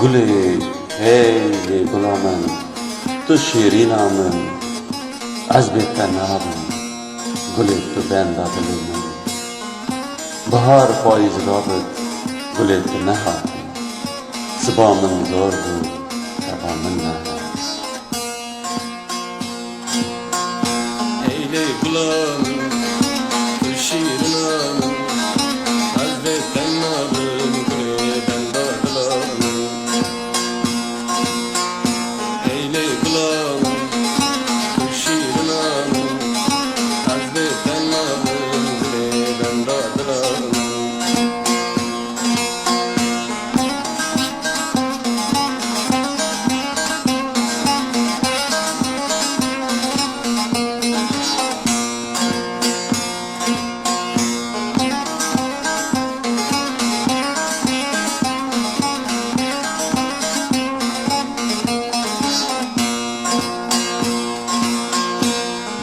گلی هی گلا من تو شیرین من از بیت نابم گلی تو بنده دلی من بهار پاییز رابط گلی تو نهاد سبا من زور بود سبا من نهاد Eyle kulağım, şiirin anım, hazretten nadım, kuleden dağılanım. Eyle kulağım, şiirin anım, hazretten nadım, kuleden dağılanım.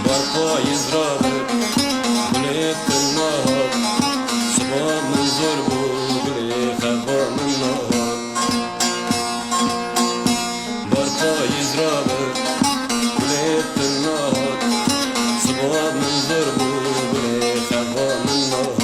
Barpa izradır, gületin nahar, sıvamın zor bu, güle havamın nahar. Barpa izradır, gületin nahar, sıvamın zor bu, güle havamın nahar.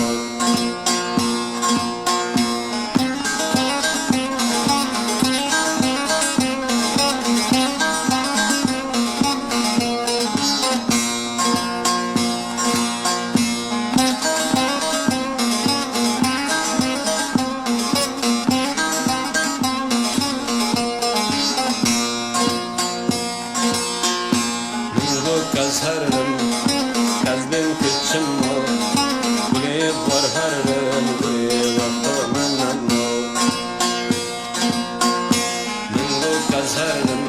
Kazharım, kazbin kıçım o, güle var harım, güle vaktamın o. Mingo kazharım,